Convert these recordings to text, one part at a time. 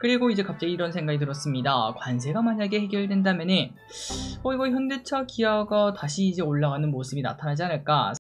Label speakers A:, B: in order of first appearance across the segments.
A: 그리고 이제 갑자기 이런 생각이 들었습니다. 관세가 만약에 해결된다면은 이거 현대차 기아가 다시 이제 올라가는 모습이 나타나지 않을까.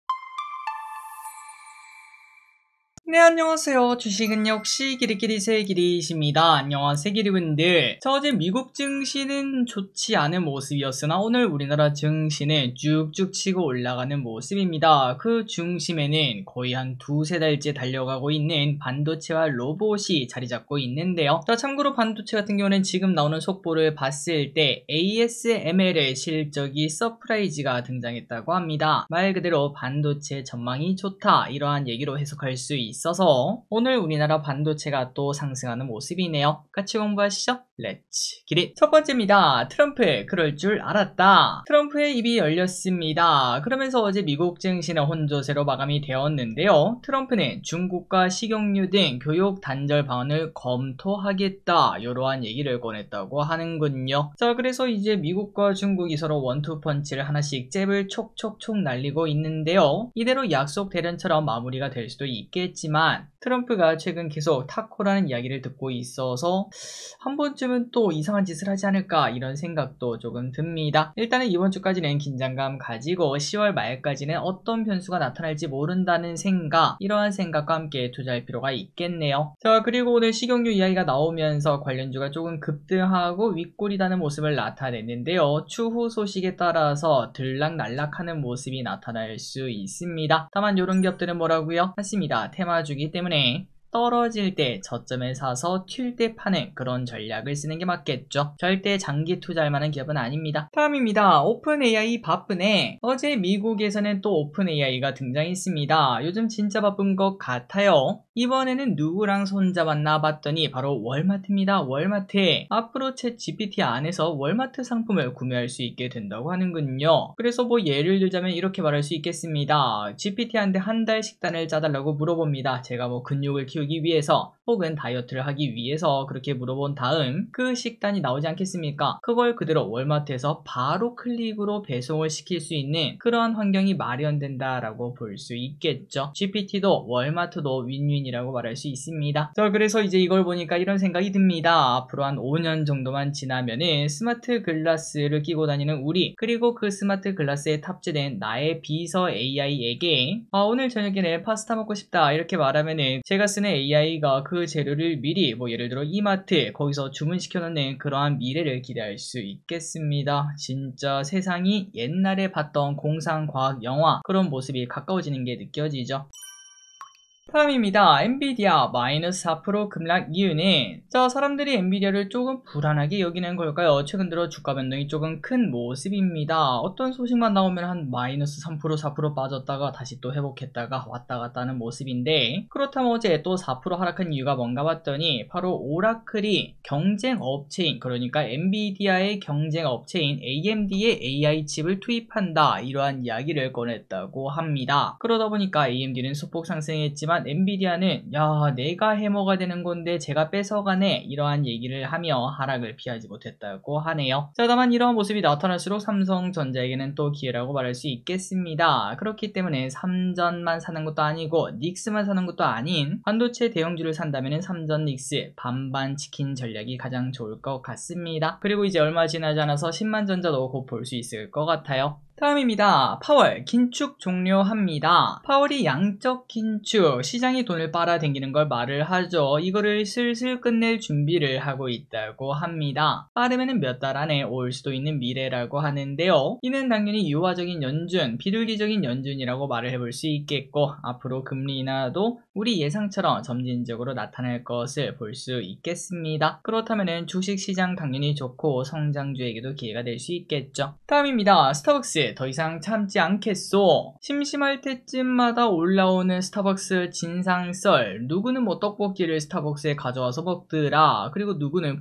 A: 네, 안녕하세요. 주식은 역시 기리기리 새기리십니다. 안녕하세요, 기리분들. 자, 어제 미국 증시는 좋지 않은 모습이었으나 오늘 우리나라 증시는 쭉쭉 치고 올라가는 모습입니다. 그 중심에는 거의 한 두세 달째 달려가고 있는 반도체와 로봇이 자리 잡고 있는데요. 자, 참고로 반도체 같은 경우는 지금 나오는 속보를 봤을 때 ASML의 실적이 서프라이즈가 등장했다고 합니다. 말 그대로 반도체 전망이 좋다, 이러한 얘기로 해석할 수 있어서 오늘 우리나라 반도체가 또 상승하는 모습이네요. 같이 공부하시죠. 렛츠 기릿. 첫 번째입니다. 트럼프 그럴 줄 알았다. 트럼프의 입이 열렸습니다. 그러면서 어제 미국 증시는 혼조세로 마감이 되었는데요. 트럼프는 중국과 식용유 등 교역 단절 방안을 검토하겠다, 이러한 얘기를 꺼냈다고 하는군요. 자, 그래서 이제 미국과 중국이 서로 원투펀치를 하나씩 잽을 촉촉촉 날리고 있는데요. 이대로 약속 대련처럼 마무리가 될 수도 있겠지만 트럼프가 최근 계속 타코라는 이야기를 듣고 있어서 한 번쯤은 또 이상한 짓을 하지 않을까, 이런 생각도 조금 듭니다. 일단은 이번 주까지는 긴장감 가지고 10월 말까지는 어떤 변수가 나타날지 모른다는 생각, 이러한 생각과 함께 투자할 필요가 있겠네요. 자, 그리고 오늘 식용유 이야기가 나오면서 관련주가 조금 급등하고 윗골이다는 모습을 나타냈는데요. 추후 소식에 따라서 들락날락하는 모습이 나타날 수 있습니다. 다만 이런 기업들은 뭐라고요? 맞습니다. 테마주기 때문에 떨어질 때 저점에 사서 튈 때 파는 그런 전략을 쓰는 게 맞겠죠. 절대 장기 투자할 만한 기업은 아닙니다. 다음입니다. 오픈 AI 바쁘네. 어제 미국에서는 또 오픈 AI가 등장했습니다. 요즘 진짜 바쁜 것 같아요. 이번에는 누구랑 손잡았나 봤더니 바로 월마트입니다. 월마트. 앞으로 챗 GPT 안에서 월마트 상품을 구매할 수 있게 된다고 하는군요. 그래서 뭐 예를 들자면 이렇게 말할 수 있겠습니다. GPT한테 한 달 식단을 짜달라고 물어봅니다. 제가 뭐 근육을 키우기 위해서 혹은 다이어트를 하기 위해서 그렇게 물어본 다음 그 식단이 나오지 않겠습니까? 그걸 그대로 월마트에서 바로 클릭으로 배송을 시킬 수 있는 그러한 환경이 마련된다라고 볼 수 있겠죠. GPT도 월마트도 윈윈이라고 말할 수 있습니다. 자, 그래서 이제 이걸 보니까 이런 생각이 듭니다. 앞으로 한 5년 정도만 지나면은 스마트 글라스를 끼고 다니는 우리, 그리고 그 스마트 글라스에 탑재된 나의 비서 AI에게 오늘 저녁에는 파스타 먹고 싶다, 이렇게 말하면은 제가 쓰는 AI가 그 재료를 미리 뭐 예를 들어 이마트 거기서 주문시켜 놓는 그러한 미래를 기대할 수 있겠습니다. 진짜 세상이 옛날에 봤던 공상과학 영화 그런 모습이 가까워지는 게 느껴지죠. 다음입니다. 엔비디아 마이너스 4% 급락 이유는, 자, 사람들이 엔비디아를 조금 불안하게 여기는 걸까요? 최근 들어 주가 변동이 조금 큰 모습입니다. 어떤 소식만 나오면 한 마이너스 3% 4% 빠졌다가 다시 또 회복했다가 왔다 갔다 하는 모습인데, 그렇다면 어제 또 4% 하락한 이유가 뭔가 봤더니 바로 오라클이 경쟁 업체인, 그러니까 엔비디아의 경쟁 업체인 AMD의 AI 칩을 투입한다, 이러한 이야기를 꺼냈다고 합니다. 그러다 보니까 AMD는 소폭 상승했지만 엔비디아는 야, 내가 해머가 되는 건데 제가 뺏어가네, 이러한 얘기를 하며 하락을 피하지 못했다고 하네요. 자, 다만 이러한 모습이 나타날수록 삼성전자에게는 또 기회라고 말할 수 있겠습니다. 그렇기 때문에 삼전만 사는 것도 아니고 닉스만 사는 것도 아닌 반도체 대형주를 산다면 삼전 닉스 반반 치킨 전략이 가장 좋을 것 같습니다. 그리고 이제 얼마 지나지 않아서 10만전자도 곧 볼 수 있을 것 같아요. 다음입니다. 파월 긴축 종료합니다. 파월이 양적 긴축, 시장이 돈을 빨아당기는 걸 말을 하죠. 이거를 슬슬 끝낼 준비를 하고 있다고 합니다. 빠르면 몇 달 안에 올 수도 있는 미래라고 하는데요. 이는 당연히 유화적인 연준, 비둘기적인 연준이라고 말을 해볼 수 있겠고, 앞으로 금리 인하도 우리 예상처럼 점진적으로 나타날 것을 볼 수 있겠습니다. 그렇다면 주식시장 당연히 좋고 성장주에게도 기회가 될 수 있겠죠. 다음입니다. 스타벅스 더 이상 참지 않겠소. 심심할 때쯤마다 올라오는 스타벅스 진상썰. 누구는 뭐 떡볶이를 스타벅스에 가져와서 먹더라. 그리고 누구는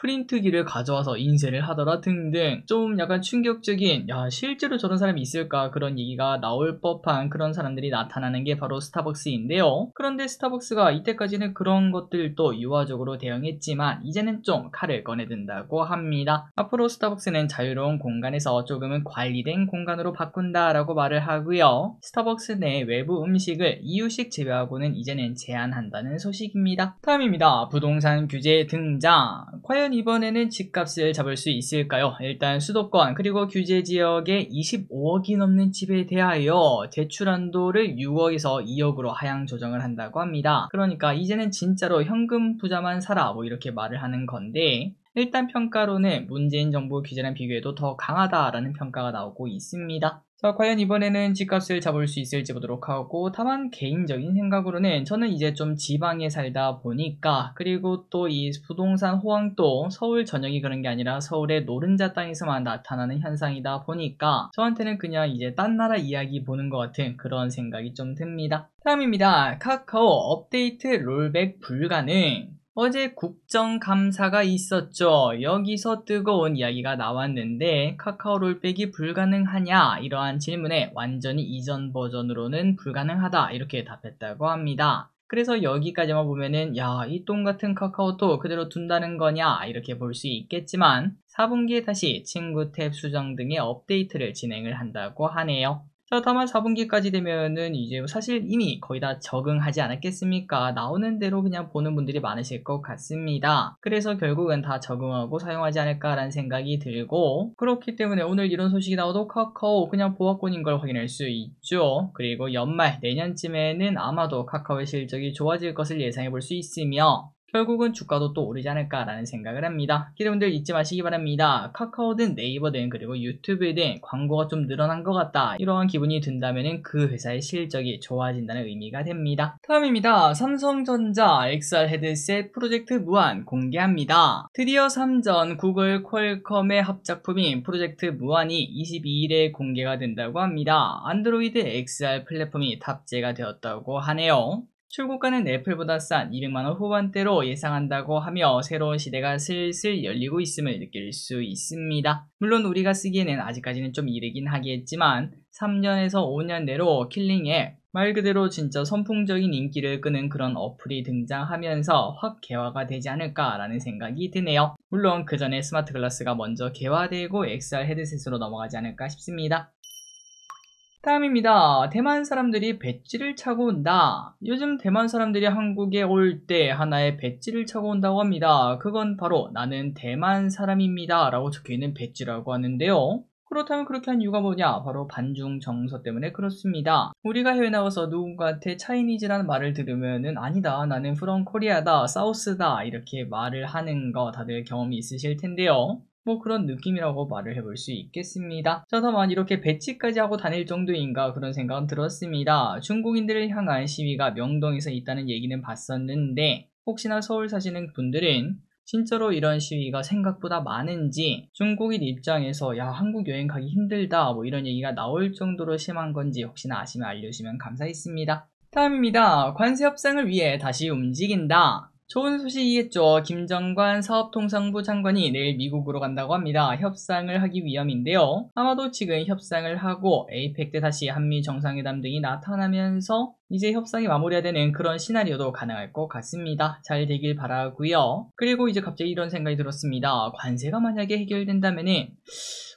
A: 프린트기를 가져와서 인쇄를 하더라 등등 좀 약간 충격적인 실제로 저런 사람이 있을까 그런 얘기가 나올 법한 그런 사람들이 나타나는 게 바로 스타벅스인데요. 그런데 스타벅스가 이때까지는 그런 것들도 유화적으로 대응했지만 이제는 좀 칼을 꺼내든다고 합니다. 앞으로 스타벅스는 자유로운 공간에서 조금은 관리된 공간으로 바꾼다라고 말을 하고요. 스타벅스 내 외부 음식을 이유식 제외하고는 이제는 제한한다는 소식입니다. 다음입니다. 부동산 규제 등장. 과연 이번에는 집값을 잡을 수 있을까요? 일단 수도권 그리고 규제 지역에 25억이 넘는 집에 대하여 대출 한도를 6억에서 2억으로 하향 조정을 한다고 합니다. 그러니까 이제는 진짜로 현금 부자만 사라 뭐 이렇게 말을 하는 건데 일단 평가로는 문재인 정부 규제랑 비교해도 더 강하다라는 평가가 나오고 있습니다. 자, 과연 이번에는 집값을 잡을 수 있을지 보도록 하고 다만 개인적인 생각으로는 저는 이제 좀 지방에 살다 보니까 그리고 또 이 부동산 호황도 서울 전역이 그런 게 아니라 서울의 노른자 땅에서만 나타나는 현상이다 보니까 저한테는 그냥 이제 딴 나라 이야기 보는 것 같은 그런 생각이 좀 듭니다. 다음입니다. 카카오 업데이트 롤백 불가능. 어제 국정감사가 있었죠. 여기서 뜨거운 이야기가 나왔는데 카카오 롤백이 불가능하냐 이러한 질문에 완전히 이전 버전으로는 불가능하다 이렇게 답했다고 합니다. 그래서 여기까지만 보면은 이 똥같은 카카오톡 그대로 둔다는 거냐 이렇게 볼 수 있겠지만 4분기에 다시 친구 탭 수정 등의 업데이트를 진행을 한다고 하네요. 자, 다만 4분기까지 되면은 이제 사실 이미 거의 다 적응하지 않았겠습니까? 나오는 대로 그냥 보는 분들이 많으실 것 같습니다. 그래서 결국은 다 적응하고 사용하지 않을까라는 생각이 들고 그렇기 때문에 오늘 이런 소식이 나와도 카카오 그냥 보합권인 걸 확인할 수 있죠. 그리고 연말 내년쯤에는 아마도 카카오의 실적이 좋아질 것을 예상해 볼 수 있으며 결국은 주가도 또 오르지 않을까라는 생각을 합니다. 여러분들 잊지 마시기 바랍니다. 카카오든 네이버든 그리고 유튜브든 광고가 좀 늘어난 것 같다 이러한 기분이 든다면 그 회사의 실적이 좋아진다는 의미가 됩니다. 다음입니다. 삼성전자 XR 헤드셋 프로젝트 무한 공개합니다. 드디어 삼전, 구글, 퀄컴의 합작품인 프로젝트 무한이 22일에 공개가 된다고 합니다. 안드로이드 XR 플랫폼이 탑재가 되었다고 하네요. 출고가는 애플보다 싼 200만원 후반대로 예상한다고 하며 새로운 시대가 슬슬 열리고 있음을 느낄 수 있습니다. 물론 우리가 쓰기에는 아직까지는 좀 이르긴 하겠지만 3년에서 5년 내로 킬링 앱, 말 그대로 진짜 선풍적인 인기를 끄는 그런 어플이 등장하면서 확 개화가 되지 않을까라는 생각이 드네요. 물론 그 전에 스마트 글라스가 먼저 개화되고 XR 헤드셋으로 넘어가지 않을까 싶습니다. 다음입니다. 대만 사람들이 배지를 차고 온다. 요즘 대만 사람들이 한국에 올 때 하나의 배지를 차고 온다고 합니다. 그건 바로 나는 대만 사람입니다 라고 적혀있는 배지라고 하는데요. 그렇다면 그렇게 한 이유가 뭐냐? 바로 반중 정서 때문에 그렇습니다. 우리가 해외 나가서 누군가한테 차이니즈라는 말을 들으면은 아니다, 나는 프롬 코리아다, 사우스다 이렇게 말을 하는 거 다들 경험이 있으실 텐데요. 뭐 그런 느낌이라고 말을 해볼 수 있겠습니다. 자, 다만 이렇게 배치까지 하고 다닐 정도인가 그런 생각은 들었습니다. 중국인들을 향한 시위가 명동에서 있다는 얘기는 봤었는데 혹시나 서울 사시는 분들은 진짜로 이런 시위가 생각보다 많은지 중국인 입장에서 한국 여행 가기 힘들다 뭐 이런 얘기가 나올 정도로 심한 건지 혹시나 아시면 알려주시면 감사하겠습니다. 다음입니다. 관세 협상을 위해 다시 움직인다. 좋은 소식이겠죠. 김정관 사업통상부 장관이 내일 미국으로 간다고 합니다. 협상을 하기 위함인데요. 아마도 지금 협상을 하고 에이펙 때 다시 한미 정상회담 등이 나타나면서 이제 협상이 마무리가 되는 그런 시나리오도 가능할 것 같습니다. 잘 되길 바라고요. 그리고 이제 갑자기 이런 생각이 들었습니다. 관세가 만약에 해결된다면은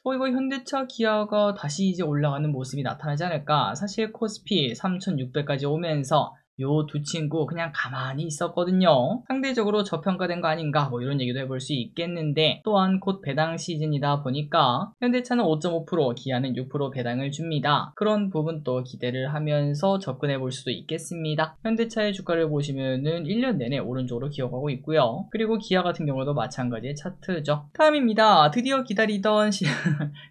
A: 이거 현대차 기아가 다시 이제 올라가는 모습이 나타나지 않을까. 사실 코스피 3600까지 오면서 요 두 친구 그냥 가만히 있었거든요. 상대적으로 저평가된 거 아닌가 뭐 이런 얘기도 해볼 수 있겠는데 또한 곧 배당 시즌이다 보니까 현대차는 5.5% 기아는 6% 배당을 줍니다. 그런 부분도 기대를 하면서 접근해 볼 수도 있겠습니다. 현대차의 주가를 보시면은 1년 내내 오른쪽으로 기어가고 있고요. 그리고 기아 같은 경우도 마찬가지의 차트죠. 다음입니다. 드디어 기다리던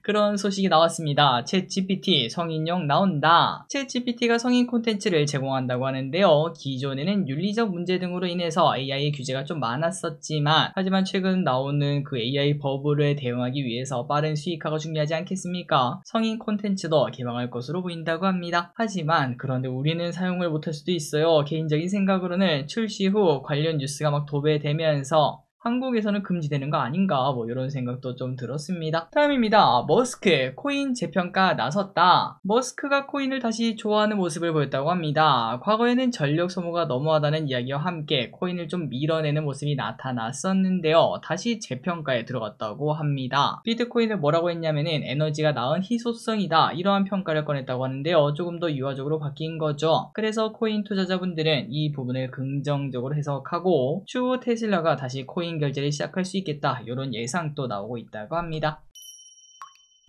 A: 그런 소식이 나왔습니다. 챗GPT 성인용 나온다. 챗GPT가 성인 콘텐츠를 제공한다고 하는데 기존에는 윤리적 문제 등으로 인해서 AI 규제가 좀 많았었지만 하지만 최근 나오는 그 AI 버블에 대응하기 위해서 빠른 수익화가 중요하지 않겠습니까? 성인 콘텐츠도 개방할 것으로 보인다고 합니다. 하지만 그런데 우리는 사용을 못할 수도 있어요. 개인적인 생각으로는 출시 후 관련 뉴스가 막 도배되면서 한국에서는 금지되는 거 아닌가 뭐 이런 생각도 좀 들었습니다. 다음입니다. 머스크 코인 재평가 나섰다. 머스크가 코인을 다시 좋아하는 모습을 보였다고 합니다. 과거에는 전력 소모가 너무하다는 이야기와 함께 코인을 좀 밀어내는 모습이 나타났었는데요. 다시 재평가에 들어갔다고 합니다. 비트코인을 뭐라고 했냐면은 에너지가 낳은 희소성이다 이러한 평가를 꺼냈다고 하는데요. 조금 더 유화적으로 바뀐 거죠. 그래서 코인 투자자분들은 이 부분을 긍정적으로 해석하고 추후 테슬라가 다시 코인 결제를 시작할 수 있겠다 이런 예상도 나오고 있다고 합니다.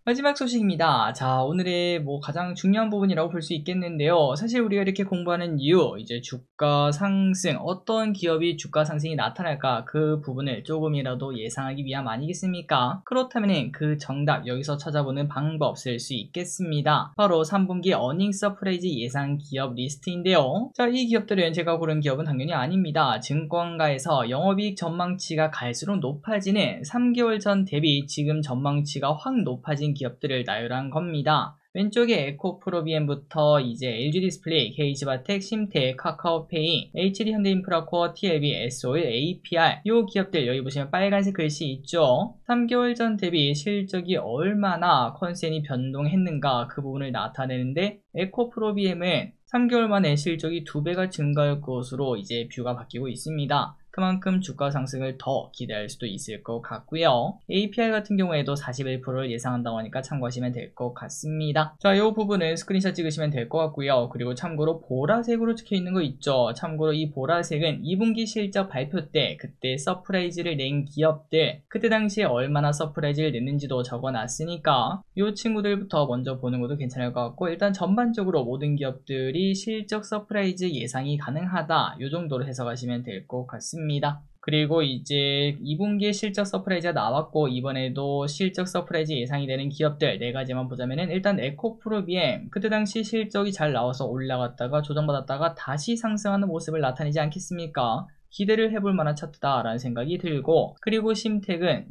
A: 마지막 소식입니다. 자, 오늘의 가장 중요한 부분이라고 볼 수 있겠는데요. 사실 우리가 이렇게 공부하는 이유, 이제 주가 상승, 어떤 기업이 주가 상승이 나타날까 그 부분을 조금이라도 예상하기 위함 아니겠습니까? 그렇다면 그 정답 여기서 찾아보는 방법 쓸 수 있겠습니다. 바로 3분기 어닝 서프라이즈 예상 기업 리스트인데요. 자, 이 기업들은 제가 고른 기업은 당연히 아닙니다. 증권가에서 영업이익 전망치가 갈수록 높아지는 3개월 전 대비 지금 전망치가 확 높아진 기업들을 나열한 겁니다. 왼쪽에 에코프로비엠부터 이제 LG디스플레이, KG바텍, 심텍, 카카오페이, HD현대인프라코어, TLB, S-Oil, APR 이 기업들 여기 보시면 빨간색 글씨 있죠. 3개월 전 대비 실적이 얼마나 컨센이 변동했는가 그 부분을 나타내는데 에코프로비엠은 3개월 만에 실적이 2배가 증가할 것으로 이제 뷰가 바뀌고 있습니다. 그만큼 주가 상승을 더 기대할 수도 있을 것 같고요. APR 같은 경우에도 41%를 예상한다고 하니까 참고하시면 될 것 같습니다. 자, 이 부분은 스크린샷 찍으시면 될 것 같고요. 그리고 참고로 보라색으로 찍혀있는 거 있죠. 참고로 이 보라색은 2분기 실적 발표 때 그때 서프라이즈를 낸 기업들 그때 당시에 얼마나 서프라이즈를 냈는지도 적어놨으니까 이 친구들부터 먼저 보는 것도 괜찮을 것 같고 일단 전반적으로 모든 기업들이 실적 서프라이즈 예상이 가능하다 이 정도로 해석하시면 될 것 같습니다. 그리고 이제 2분기에 실적 서프라이즈가 나왔고 이번에도 실적 서프라이즈 예상이 되는 기업들 4가지만 보자면은 일단 에코프로비엠 그때 당시 실적이 잘 나와서 올라갔다가 조정받았다가 다시 상승하는 모습을 나타내지 않겠습니까? 기대를 해볼 만한 차트다 라는 생각이 들고 그리고 심텍은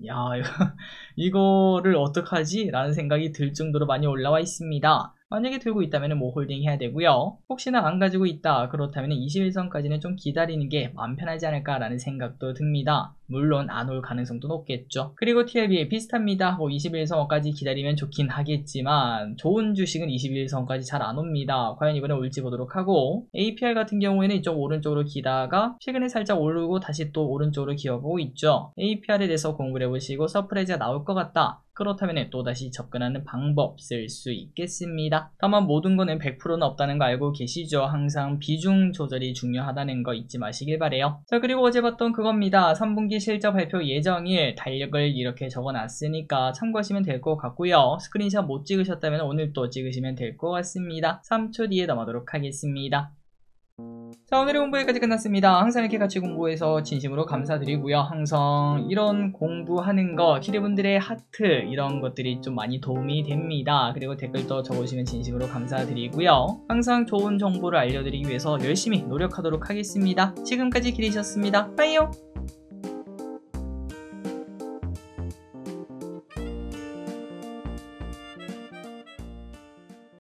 A: 이거를 어떡하지? 라는 생각이 들 정도로 많이 올라와 있습니다. 만약에 들고 있다면 홀딩 해야 되고요. 혹시나 안 가지고 있다 그렇다면 21선까지는 좀 기다리는 게 마음 편하지 않을까 라는 생각도 듭니다. 물론 안 올 가능성도 높겠죠. 그리고 TLB 비슷합니다. 21선까지 기다리면 좋긴 하겠지만 좋은 주식은 21선까지 잘 안 옵니다. 과연 이번에 올지 보도록 하고 APR 같은 경우에는 이쪽 오른쪽으로 기다가 최근에 살짝 오르고 다시 또 오른쪽으로 기어보고 있죠. APR에 대해서 공부를 해보시고 서프라이즈가 나올 것 같다. 그렇다면 또다시 접근하는 방법 쓸 수 있겠습니다. 다만 모든 거는 100%는 없다는 거 알고 계시죠? 항상 비중 조절이 중요하다는 거 잊지 마시길 바래요. 자, 그리고 어제 봤던 그겁니다. 3분기 실적 발표 예정일 달력을 이렇게 적어놨으니까 참고하시면 될 것 같고요. 스크린샷 못 찍으셨다면 오늘 또 찍으시면 될 것 같습니다. 3초 뒤에 넘어가도록 하겠습니다. 자, 오늘의 공부 여기까지 끝났습니다. 항상 이렇게 같이 공부해서 진심으로 감사드리고요. 항상 이런 공부하는 거 키리분들의 하트 이런 것들이 좀 많이 도움이 됩니다. 그리고 댓글도 적어주시면 진심으로 감사드리고요. 항상 좋은 정보를 알려드리기 위해서 열심히 노력하도록 하겠습니다. 지금까지 기리셨습니다. 빠이요.